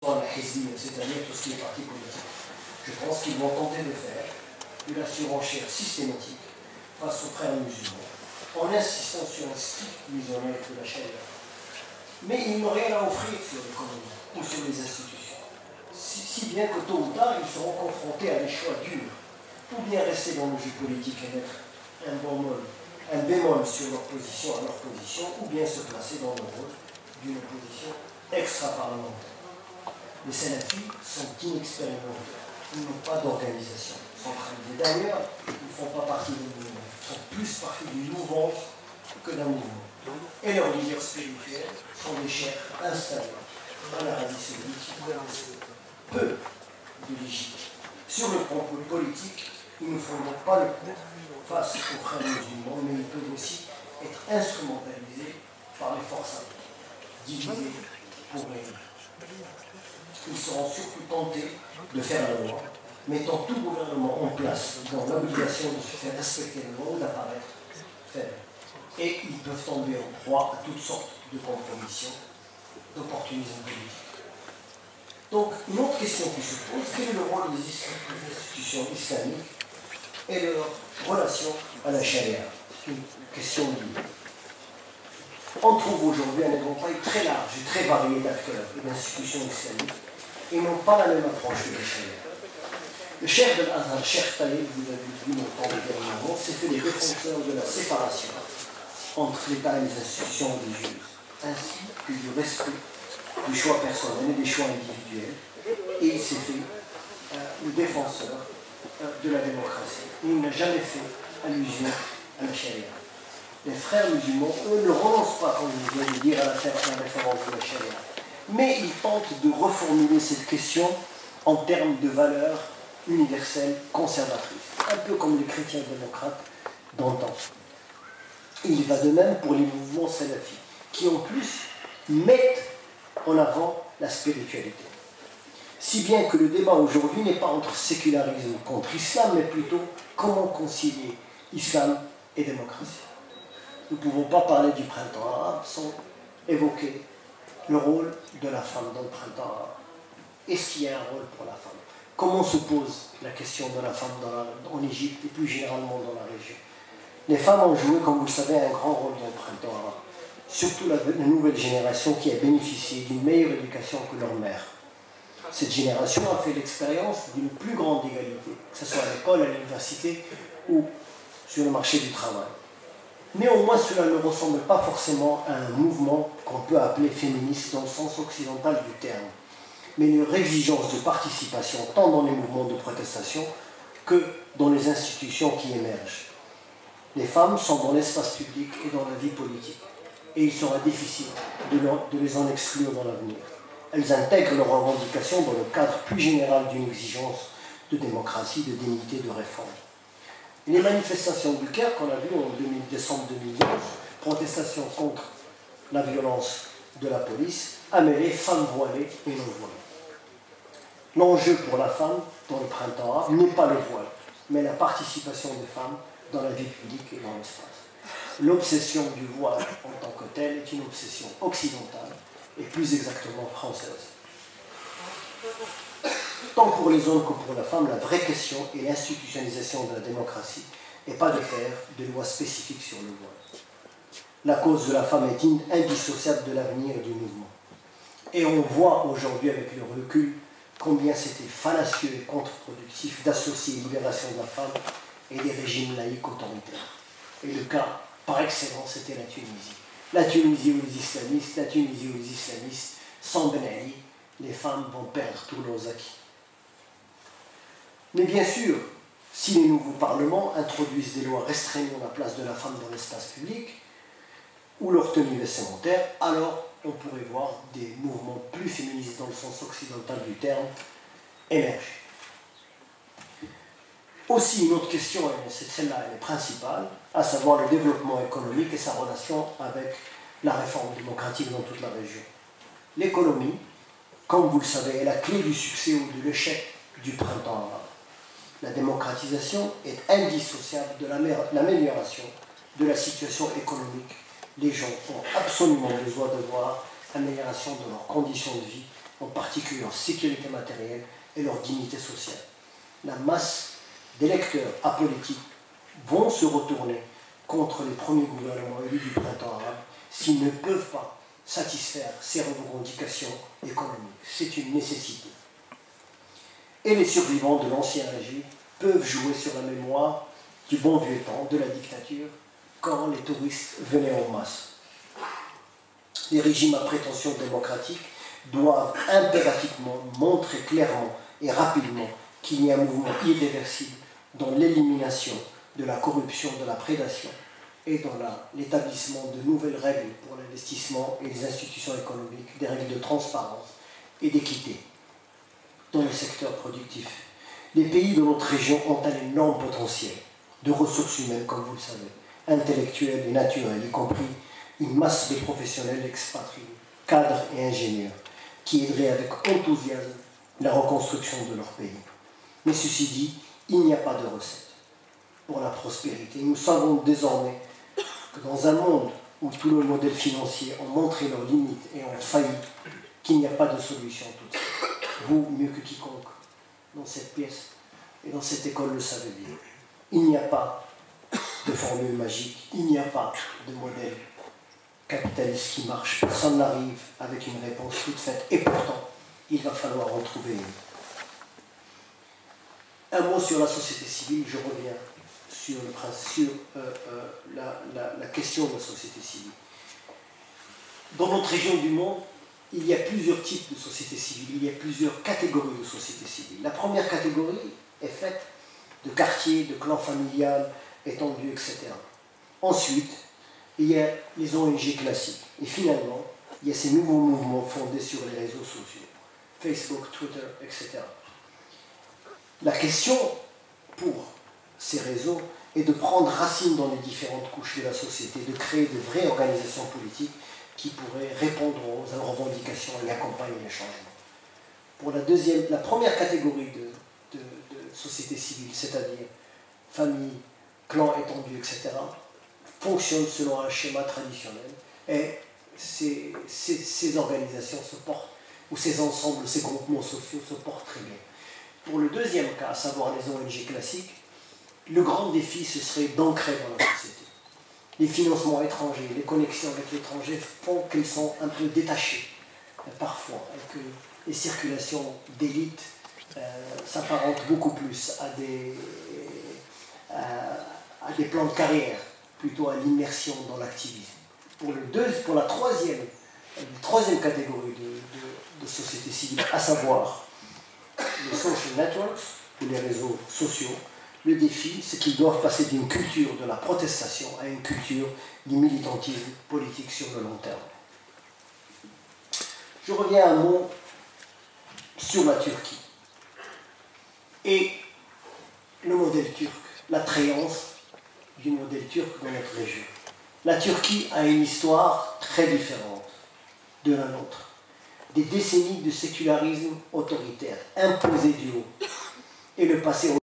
c'est-à-dire tout ce qui est parti politique. Je pense qu'ils vont tenter de faire de la surenchère systématique face aux frères musulmans, en insistant sur un strict misonnage de la charia. Mais ils n'ont rien à offrir sur l'économie ou sur les institutions. Si bien que tôt ou tard, ils seront confrontés à des choix durs, ou bien rester dans le jeu politique et mettre un bémol sur leur position à leur position, ou bien se placer dans le rôle d'une opposition extra-parlementaire. Les salafis sont inexpérimentés, ils n'ont pas d'organisation centralisée. D'ailleurs, ils ne font pas partie du mouvement, ils font plus partie d'une mouvance que d'un mouvement. Et leurs leaders spirituels sont des chefs installés en Arabie Saoudite qui connaissent peu de l'Égypte. Sur le plan politique, ils ne font donc pas le coup face aux frères musulmans, mais ils peuvent aussi être instrumentalisés par les forces armées, divisés pour régner. Ils seront surtout tentés de faire la loi, mettant tout gouvernement en place dans l'obligation de se faire respecter la loi ou d'apparaître faible. Et ils peuvent tomber en proie à toutes sortes de compromissions, d'opportunisme politique. Donc, une autre question qui se pose, quel est le rôle des institutions islamiques et leur relation à la charia? C'est une question liée. On trouve aujourd'hui un éventail très large et très varié d'acteurs et d'institutions islamiques et n'ont pas la même approche de la charia. Le cheikh de l'Azhar, Cheikh Talib, vous avez vu longtemps dernièrement, s'est fait les défenseurs de la séparation entre l'État et les institutions religieuses, ainsi que du respect du choix personnel et des choix individuels, et il s'est fait le défenseur de la démocratie. Il n'a jamais fait allusion à la charia. Les frères musulmans, eux, ne renoncent pas, comme je viens de dire, à la référence de la charia. Mais ils tentent de reformuler cette question en termes de valeurs universelles conservatrices, un peu comme les chrétiens démocrates d'antan. Il va de même pour les mouvements salafis, qui en plus mettent en avant la spiritualité. Si bien que le débat aujourd'hui n'est pas entre sécularisme contre islam, mais plutôt comment concilier islam et démocratie. Nous ne pouvons pas parler du printemps arabe sans évoquer le rôle de la femme dans le printemps arabe. Est-ce qu'il y a un rôle pour la femme? Comment se pose la question de la femme en Égypte et plus généralement dans la région? Les femmes ont joué, comme vous le savez, un grand rôle dans le printemps arabe. Surtout la nouvelle génération qui a bénéficié d'une meilleure éducation que leur mère. Cette génération a fait l'expérience d'une plus grande égalité, que ce soit à l'école, à l'université ou sur le marché du travail. Néanmoins, cela ne ressemble pas forcément à un mouvement qu'on peut appeler féministe dans le sens occidental du terme, mais leur exigence de participation tant dans les mouvements de protestation que dans les institutions qui émergent. Les femmes sont dans l'espace public et dans la vie politique, et il sera difficile de les en exclure dans l'avenir. Elles intègrent leurs revendications dans le cadre plus général d'une exigence de démocratie, de dignité, de réforme. Les manifestations du Caire qu'on a vues en décembre 2011, protestations contre la violence de la police, a mêlé femmes voilées et non voilées. L'enjeu pour la femme dans le printemps arabe n'est pas le voile, mais la participation des femmes dans la vie publique et dans l'espace. L'obsession du voile en tant que telle est une obsession occidentale et plus exactement française. Tant pour les hommes que pour la femme, la vraie question est l'institutionnalisation de la démocratie et pas de faire de lois spécifiques sur le voile. La cause de la femme est indissociable de l'avenir du mouvement. Et on voit aujourd'hui avec le recul combien c'était fallacieux et contre-productif d'associer libération de la femme et des régimes laïques autoritaires. Et le cas par excellence, c'était la Tunisie. La Tunisie ou les islamistes, la Tunisie ou les islamistes, sans Ben Ali, les femmes vont perdre tous leurs acquis. Mais bien sûr, si les nouveaux parlements introduisent des lois restreignant la place de la femme dans l'espace public, ou leur tenue vestimentaire, alors on pourrait voir des mouvements plus féministes dans le sens occidental du terme émerger. Aussi, une autre question, c'est celle-là, elle est principale, à savoir le développement économique et sa relation avec la réforme démocratique dans toute la région. L'économie, comme vous le savez, est la clé du succès ou de l'échec du printemps arabe. La démocratisation est indissociable de l'amélioration de la situation économique. Les gens ont absolument besoin de voir l'amélioration de leurs conditions de vie en particulier leur sécurité matérielle et leur dignité sociale. La masse d'électeurs apolitiques vont se retourner contre les premiers gouvernements élus du printemps arabe s'ils ne peuvent pas satisfaire ces revendications économiques. C'est une nécessité. Et les survivants de l'ancien régime peuvent jouer sur la mémoire du bon vieux temps, de la dictature, quand les touristes venaient en masse. Les régimes à prétention démocratique doivent impérativement montrer clairement et rapidement qu'il y a un mouvement irréversible dans l'élimination de la corruption, de la prédation et dans l'établissement de nouvelles règles pour l'investissement et les institutions économiques, des règles de transparence et d'équité dans le secteur productif. Les pays de notre région ont un énorme potentiel de ressources humaines, comme vous le savez, intellectuelles et naturelles, y compris une masse de professionnels expatriés, cadres et ingénieurs, qui aideraient avec enthousiasme la reconstruction de leur pays. Mais ceci dit, il n'y a pas de recette pour la prospérité. Nous savons désormais que dans un monde où tous les modèles financiers ont montré leurs limites et ont failli, qu'il n'y a pas de solution toute seule. Vous, mieux que quiconque, dans cette pièce et dans cette école, le savez bien. Il n'y a pas de formule magique, il n'y a pas de modèle capitaliste qui marche. Personne n'arrive avec une réponse toute faite. Et pourtant, il va falloir en trouver une. Un mot sur la société civile, je reviens sur la question de la société civile. Dans notre région du monde, il y a plusieurs types de sociétés civiles, il y a plusieurs catégories de sociétés civiles. La première catégorie est faite de quartiers, de clans familiales, étendus, etc. Ensuite, il y a les ONG classiques. Et finalement, il y a ces nouveaux mouvements fondés sur les réseaux sociaux, Facebook, Twitter, etc. La question pour ces réseaux est de prendre racine dans les différentes couches de la société, de créer de vraies organisations politiques qui pourraient répondre aux revendications et accompagner les changements. Pour la première catégorie de société civile, c'est-à-dire famille, clans étendus, etc., fonctionne selon un schéma traditionnel et ces organisations se portent, ou ces ensembles, ces groupements sociaux se portent très bien. Pour le deuxième cas, à savoir les ONG classiques, le grand défi, ce serait d'ancrer dans la société. Les financements étrangers, les connexions avec l'étranger font qu'ils sont un peu détachés, parfois, et que les circulations d'élites s'apparentent beaucoup plus à des plans de carrière, plutôt à l'immersion dans l'activisme. Pour la troisième catégorie de société civile, à savoir les social networks, ou les réseaux sociaux, le défi, c'est qu'ils doivent passer d'une culture de la protestation à une culture du militantisme politique sur le long terme. Je reviens un mot sur la Turquie et le modèle turc, l'attrayance du modèle turc dans notre région. La Turquie a une histoire très différente de la nôtre. Des décennies de sécularisme autoritaire imposé du haut et le passé